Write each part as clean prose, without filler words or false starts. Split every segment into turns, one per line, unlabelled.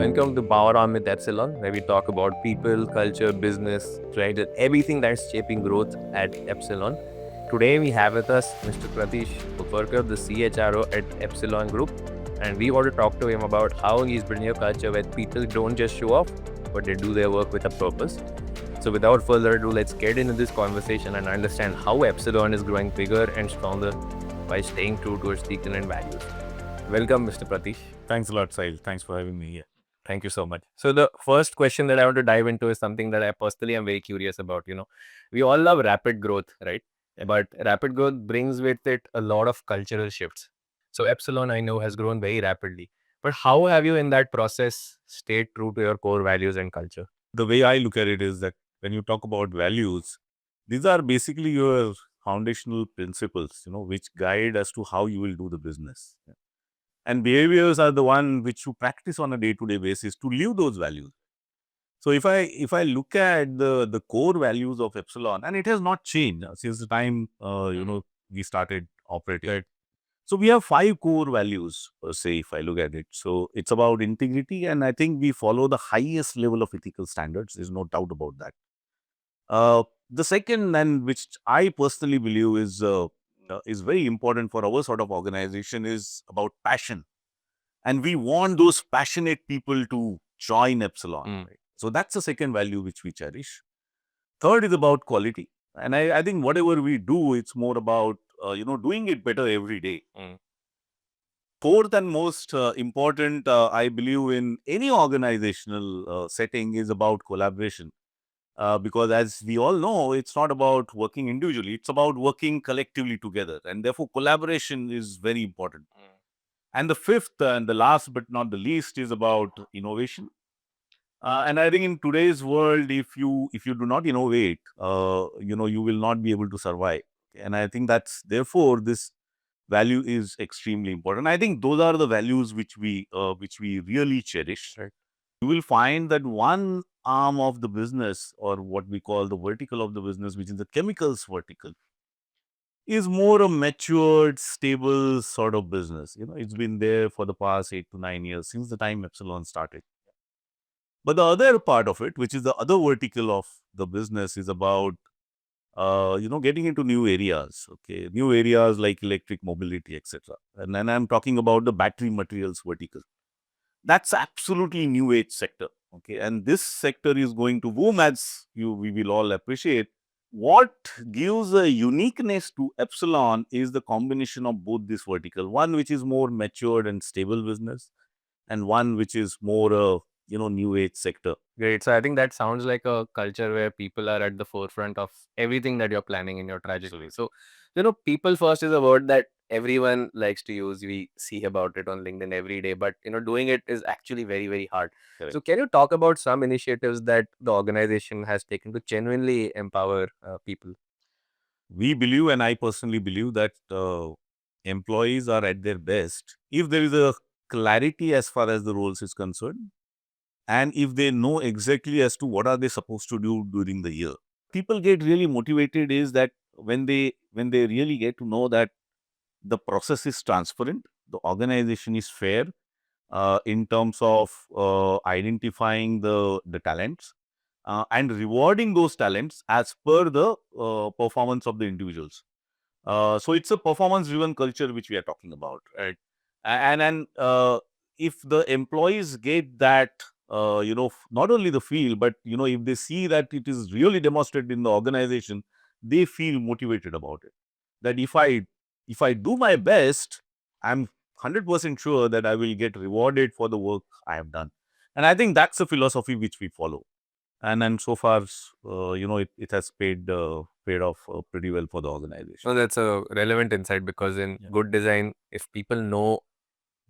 Welcome to Power On with Epsilon, where we talk about people, culture, business, right, and everything that's shaping growth at Epsilon. Today we have with us Mr. Pratish Koparkar, the CHRO at Epsilon Group, and we want to talk to him about how he's building a culture where people don't just show off, but they do their work with a purpose. So without further ado, let's get into this conversation and understand how Epsilon is growing bigger and stronger by staying true to its beacon and values. Welcome, Mr. Pratish.
Thanks a lot, Sahil. Thanks for having me here.
Thank you so much. So the first question that I want to dive into is something that I personally am very curious about. We all love rapid growth, right? But rapid growth brings with it a lot of cultural shifts. So Epsilon, I know, has grown very rapidly. But how have you in that process stayed true to your core values and culture?
The way I look at it is that when you talk about values, these are basically your foundational principles, which guide as to how you will do the business. And behaviors are the one which you practice on a day-to-day basis to live those values. So if I look at the core values of Epsilon, and it has not changed since the time we started operating. So we have 5 core values per se, if I look at it. So it's about integrity, and I think we follow the highest level of ethical standards. There's no doubt about that. The second, and which I personally believe is very important for our sort of organization, is about passion, and we want those passionate people to join Epsilon. Right? So that's the second value which we cherish. Third is about quality, and I think whatever we do, it's more about doing it better every day. Fourth and most important, I believe, in any organizational setting is about collaboration. Because as we all know, it's not about working individually, it's about working collectively together. And therefore, collaboration is very important. And the fifth and the last but not the least is about innovation. And I think in today's world, if you do not innovate, you will not be able to survive. And I think that's therefore this value is extremely important. I think those are the values which we really cherish. Right. You will find that one arm of the business, or what we call the vertical of the business, which is the chemicals vertical, is more a matured, stable sort of business. It's been there for the past 8 to 9 years since the time Epsilon started. But the other part of it, which is the other vertical of the business, is about getting into new areas. Okay, new areas like electric mobility, etc. And then I'm talking about the battery materials vertical. That's absolutely new age sector. Okay, and this sector is going to boom, as we will all appreciate. What gives a uniqueness to Epsilon is the combination of both this vertical, one which is more matured and stable business, and one which is more new age sector.
Great. So I think that sounds like a culture where people are at the forefront of everything that you're planning in your trajectory. So, people first is a word that everyone likes to use. We see about it on LinkedIn every day, but doing it is actually very, very hard.
Correct.
So can you talk about some initiatives that the organization has taken to genuinely empower people?
We believe, and I personally believe, that employees are at their best if there is a clarity as far as the roles is concerned, and if they know exactly as to what are they supposed to do during the year. People get really motivated is that when they really get to know that the process is transparent, the organization is fair in terms of identifying the talents and rewarding those talents as per the performance of the individuals. So it's a performance-driven culture which we are talking about, right? And if the employees get that, not only the feel, but if they see that it is really demonstrated in the organization, they feel motivated about it. That if I do my best, I'm 100% sure that I will get rewarded for the work I have done. And I think that's a philosophy which we follow. And so far, it has paid off pretty well for the organization.
So that's a relevant insight because in good design, if people know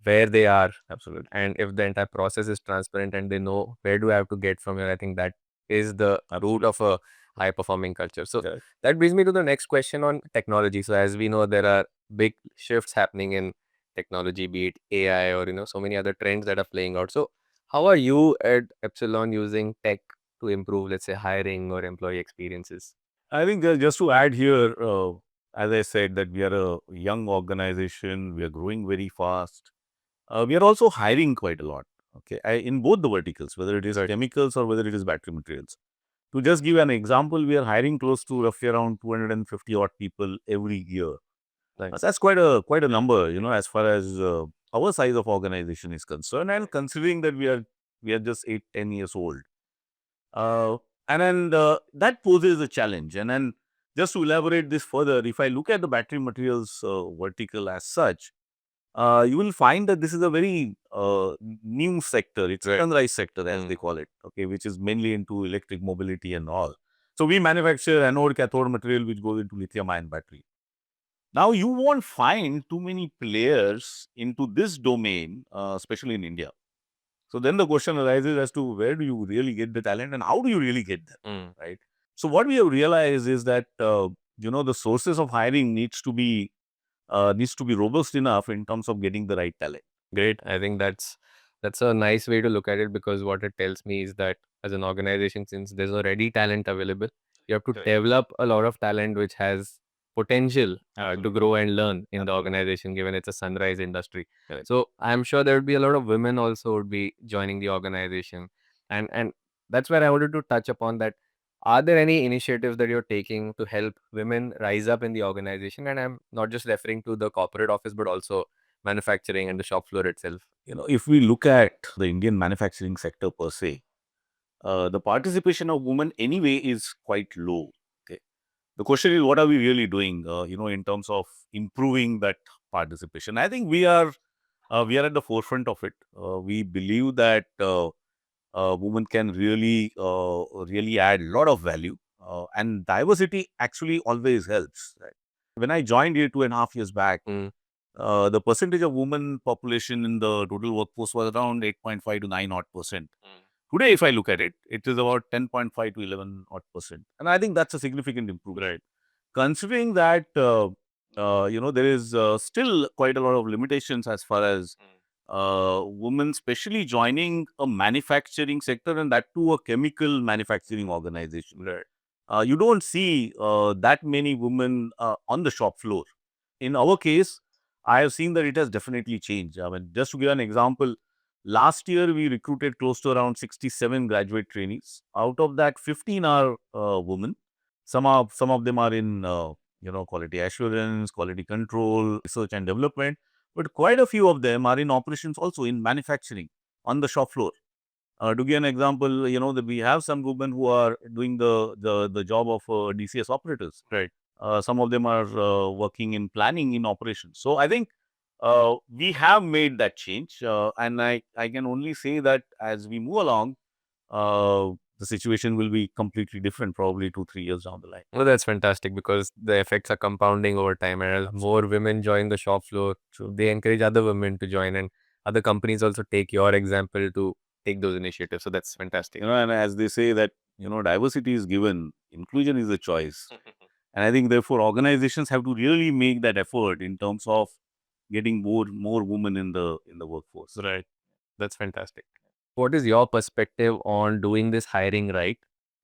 where they are,
Absolutely.
and if the entire process is transparent and they know where do I have to get from here, I think that is the root of a high performing culture. So
Correct.
that brings me to the next question on technology. So as we know, there are big shifts happening in technology, be it AI or so many other trends that are playing out. So how are you at Epsilon using tech to improve, let's say, hiring or employee experiences?
I think just to add here, as I said, that we are a young organization, we are growing very fast. We are also hiring quite a lot. Okay, in both the verticals, whether it is chemicals or whether it is battery materials. To just give an example, we are hiring close to roughly around 250 odd people every year.
Nice.
That's quite a number, as far as our size of organization is concerned, and considering that we are just 8-10 years old, uh, and then that poses a challenge. And then just to elaborate this further, if I look at the battery materials vertical as such, you will find that this is a very new sector. It's a sunrise sector, as they call it, okay, which is mainly into electric mobility and all. So we manufacture anode cathode material which goes into lithium ion battery. Now you won't find too many players into this domain, especially in India. So then the question arises as to where do you really get the talent and how do you really get them, right? So what we have realized is that the sources of hiring needs to be robust enough in terms of getting the right talent.
Great. I think that's a nice way to look at it, because what it tells me is that as an organization, since there's already talent available, you have to develop a lot of talent which has potential to grow and learn in the organization, given it's a sunrise industry.
Correct.
So I'm sure there would be a lot of women also would be joining the organization, and that's where I wanted to touch upon that. Are there any initiatives that you're taking to help women rise up in the organization? And I'm not just referring to the corporate office, but also manufacturing and the shop floor itself.
If we look at the Indian manufacturing sector per se, the participation of women anyway is quite low. Okay. The question is, what are we really doing, in terms of improving that participation? I think we are at the forefront of it. We believe that women can really add a lot of value, and diversity actually always helps. Right? When I joined here 2.5 years back, the percentage of women population in the total workforce was around 8.5 to 9 odd percent. Today, if I look at it, it is about 10.5 to 11 odd percent. And I think that's a significant improvement. Right. Considering that, there is still quite a lot of limitations as far as women, especially joining a manufacturing sector, and that too a chemical manufacturing organization. Right. You don't see that many women on the shop floor. In our case, I have seen that it has definitely changed. I mean, just to give an example, last year we recruited close to around 67 graduate trainees. Out of that, 15 are women. Some of them are in quality assurance, quality control, research and development, but quite a few of them are in operations, also in manufacturing on the shop floor. To give an example, that we have some women who are doing the job of DCS operators. Right. Some of them are working in planning in operations. So I think we have made that change, and I can only say that as we move along, the situation will be completely different, probably 2-3 years down the line.
Well, that's fantastic, because the effects are compounding over time. And as more women join the shop floor, they encourage other women to join, and other companies also take your example to take those initiatives. So that's fantastic.
And as they say that, diversity is given, inclusion is a choice. And I think therefore organizations have to really make that effort in terms of getting more women in the workforce.
Right. That's fantastic. What is your perspective on doing this hiring right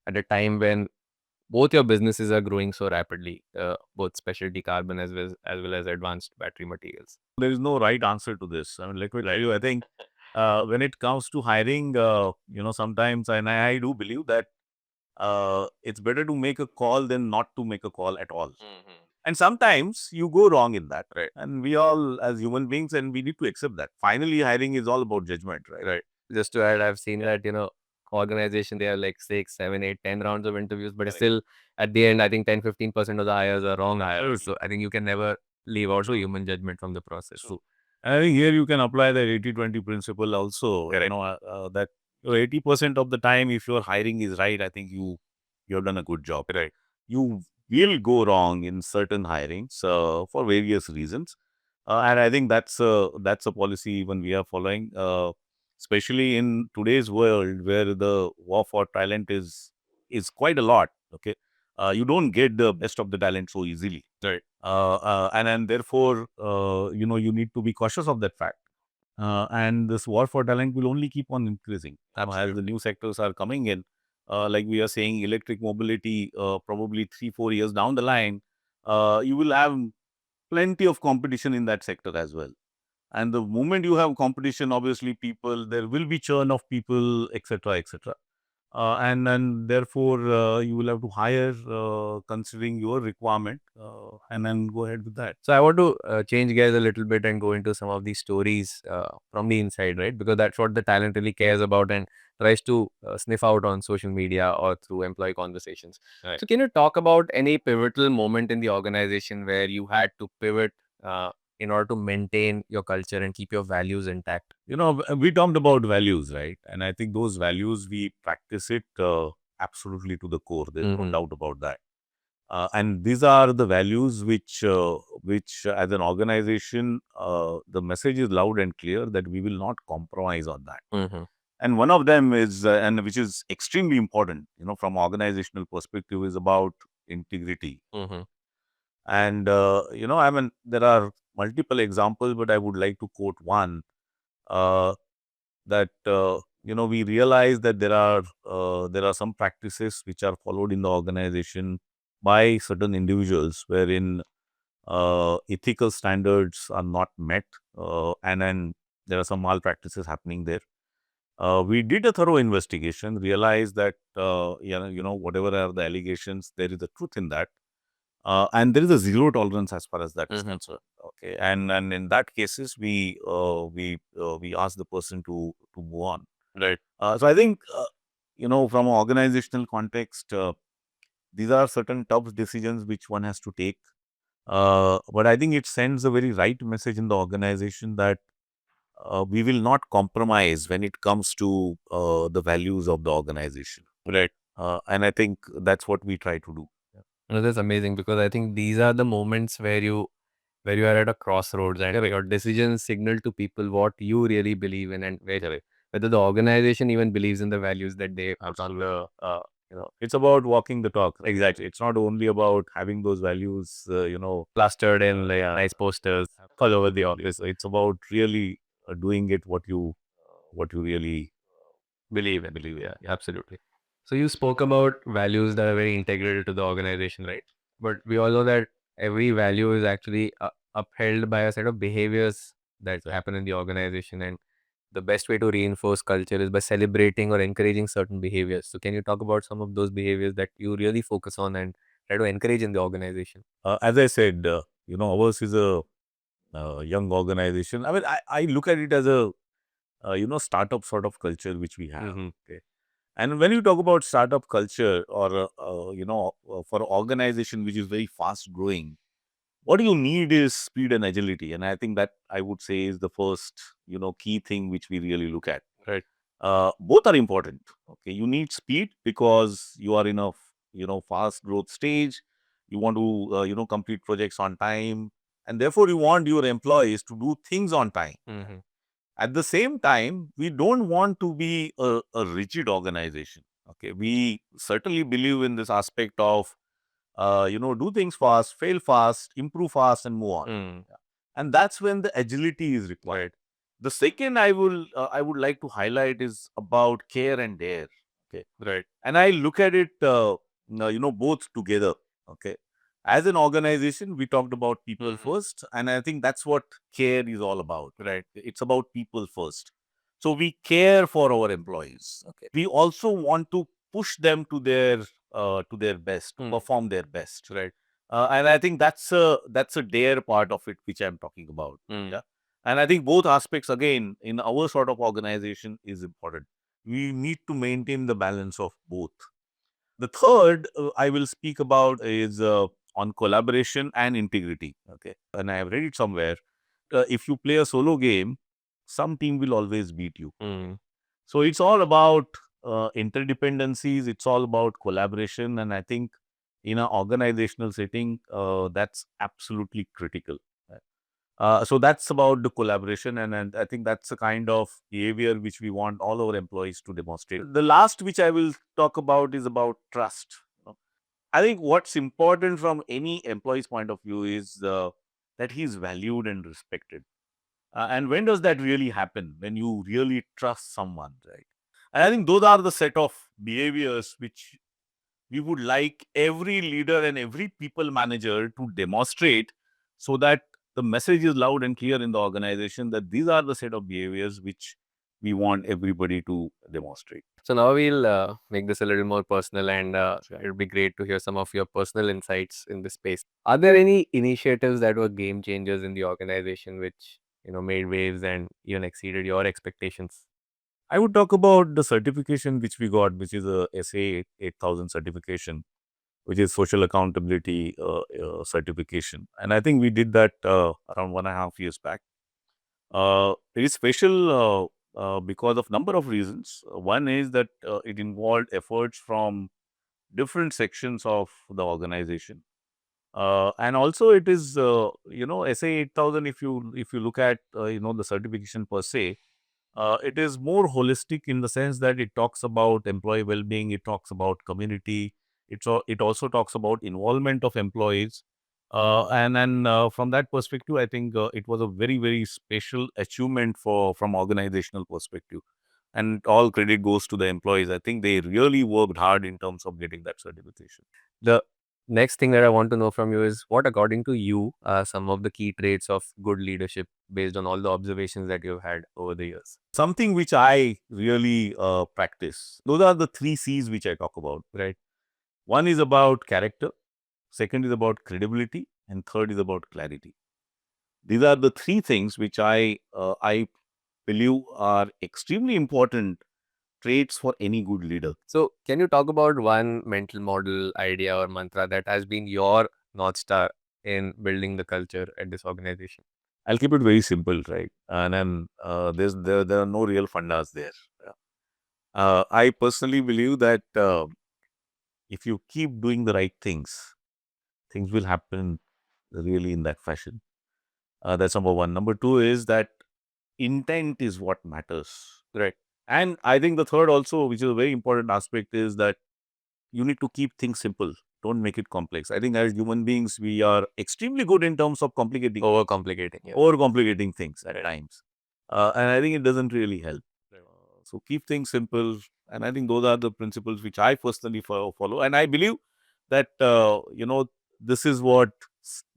at a time when both your businesses are growing so rapidly, both specialty carbon as well as advanced battery materials?
There is no right answer to this. I mean, let me tell you, I think when it comes to hiring, sometimes, and I do believe that it's better to make a call than not to make a call at all. And sometimes you go wrong in that. Right. And we all, as human beings, and we need to accept that. Finally, hiring is all about judgment, right?
Right. Just to add, I've seen that, organization, they have like 6, 7, 8, 10 rounds of interviews, but still at the end, I think 10-15% of the hires are wrong hires. So I think you can never leave out human judgment from the process.
True. I think here you can apply the 80-20 principle also.
Correct.
That 80% of the time, if your hiring is right, I think you have done a good job.
Right.
You will go wrong in certain hirings for various reasons, and I think that's a policy even we are following, especially in today's world where the war for talent is quite a lot. Okay, you don't get the best of the talent so easily.
Right.
And therefore, you need to be cautious of that fact. And this war for talent will only keep on increasing as the new sectors are coming in. Like we are saying, electric mobility, probably 3-4 years down the line, you will have plenty of competition in that sector as well. And the moment you have competition, obviously there will be churn of people, etc., etc. And then therefore you will have to hire considering your requirement, and then go ahead with that.
So I want to change gears a little bit and go into some of these stories from the inside, right? Because that's what the talent really cares about and tries to sniff out on social media or through employee conversations.
Right.
So can you talk about any pivotal moment in the organization where you had to pivot uh, in order to maintain your culture and keep your values intact?
We talked about values, right? And I think those values, we practice it absolutely to the core. There's no doubt about that. And these are the values which as an organization, the message is loud and clear that we will not compromise on that.
Mm-hmm.
And one of them is, and which is extremely important, from organizational perspective, is about integrity.
Mm-hmm.
And, I mean, there are multiple examples, but I would like to quote one, that, we realize that there are some practices which are followed in the organization by certain individuals wherein ethical standards are not met, and then there are some malpractices happening there. We did a thorough investigation, realized that, whatever are the allegations, there is a truth in that. And there is a zero tolerance as far as that is concerned. Okay, and in that cases, we ask the person to move on.
Right.
So I think, from an organizational context, these are certain tough decisions which one has to take. But I think it sends a very right message in the organization that we will not compromise when it comes to the values of the organization.
Right.
And I think that's what we try to do.
No, that's amazing because I think these are the moments where you are at a crossroads and your decisions signal to people what you really believe in and whether the organization even believes in the values that they put on the
It's about walking the talk. Exactly. It's not only about having those values,
plastered in like, nice posters all over the office.
it's about really doing it what you really
Believe in.
believe in.
Yeah, absolutely. So you spoke about values that are very integral to the organization, right? But we all know that every value is actually upheld by a set of behaviors that happen in the organization, and the best way to reinforce culture is by celebrating or encouraging certain behaviors. So can you talk about some of those behaviors that you really focus on and try to encourage in the organization?
As I said, ours is a young organization. I mean, I look at it as a startup sort of culture which we have. Okay. And when you talk about startup culture, or for an organization which is very fast growing, what you need is speed and agility. And I think that, I would say, is the first key thing which we really look at.
Right.
Both are important. Okay, you need speed because you are in a fast growth stage. You want to complete projects on time, and therefore you want your employees to do things on time.
Mm-hmm.
At the same time, we don't want to be a rigid organization. Okay, we certainly believe in this aspect of do things fast, fail fast, improve fast, and move on.
Mm.
And that's when the agility is required.
Right.
The second I would like to highlight is about care and dare. Okay,
Right.
and I look at it, both together. Okay, as an organization, we talked about people first, and I think that's what care is all about.
Right.
It's about people first. So we care for our employees. Okay, we also want to push them to their best, to perform their best.
Right.
And I think that's a dare part of it which I'm talking about. Yeah. And I think both aspects, again, in our sort of organization, is important. We need to maintain the balance of both. The third I will speak about is on collaboration and integrity. Okay. And I have read it somewhere. If you play a solo game, some team will always beat you.
Mm.
So it's all about interdependencies. It's all about collaboration. And I think in an organizational setting, that's absolutely critical. So that's about the collaboration, and I think that's the kind of behavior which we want all our employees to demonstrate. The last which I will talk about is about trust. I think what's important from any employee's point of view is that he's valued and respected. And when does that really happen? When you really trust someone, right? And I think those are the set of behaviors which we would like every leader and every people manager to demonstrate, so that the message is loud and clear in the organization that these are the set of behaviors which we want everybody to demonstrate.
So now we'll make this a little more personal, and it would be great to hear some of your personal insights in this space. Are there any initiatives that were game changers in the organization which made waves and even exceeded your expectations?
I would talk about the certification which we got, which is a SA 8000 certification, which is social accountability certification. And I think we did that around 1.5 years back. It is special because of number of reasons. One is that it involved efforts from different sections of the organization. And also it is, SA 8000, if you look at, the certification per se, it is more holistic in the sense that it talks about employee well-being, it talks about community, it also talks about involvement of employees. And then from that perspective, I think it was a very, very special achievement from organizational perspective. And all credit goes to the employees. I think they really worked hard in terms of getting that certification.
The next thing that I want to know from you is what, according to you, are some of the key traits of good leadership based on all the observations that you've had over the years?
Something which I really practice. Those are the 3 C's which I talk about, right? One is about character, second is about credibility, and third is about clarity. These are the 3 things which I believe are extremely important traits for any good leader.
So, can you talk about one mental model, idea, or mantra that has been your North Star in building the culture at this organization?
I'll keep it very simple, right? And then there are no real fundas there. I personally believe that if you keep doing the right things, things will happen really in that fashion. That's number one. Number two is that intent is what matters, right? And I think the third also, which is a very important aspect, is that you need to keep things simple. Don't make it complex. I think as human beings, we are extremely good in terms of
Overcomplicating. Yeah.
overcomplicating things at times. And I think it doesn't really help. So keep things simple. And I think those are the principles which I personally follow. And I believe that, this is what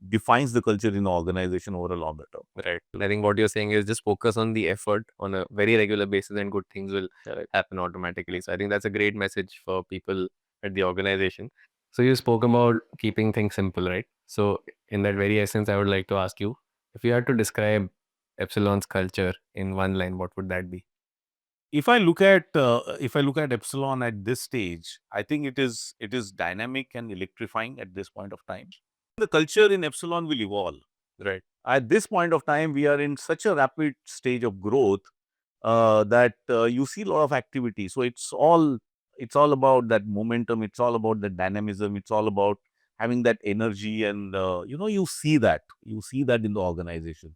defines the culture in an organization over a longer term.
Right. I think what you're saying is just focus on the effort on a very regular basis and good things will happen automatically. So I think that's a great message for people at the organization. So you spoke about keeping things simple, right? So in that very essence, I would like to ask you, if you had to describe Epsilon's culture in one line, what would that be?
If I look at Epsilon at this stage, I think it is dynamic and electrifying at this point of time. The culture in Epsilon will evolve.
Right.
At this point of time, we are in such a rapid stage of growth that you see a lot of activity. So it's all about that momentum. It's all about the dynamism. It's all about having that energy, and you see that in the organization.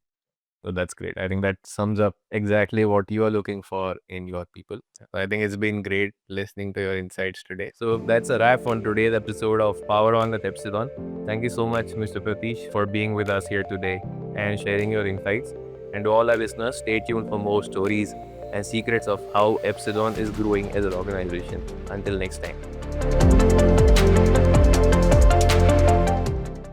So that's great. I think that sums up exactly what you are looking for in your people. So I think it's been great listening to your insights today. So that's a wrap on today's episode of Power On at Epsilon. Thank you so much, Mr. Pratish, for being with us here today and sharing your insights. And to all our listeners, stay tuned for more stories and secrets of how Epsilon is growing as an organization. Until next time.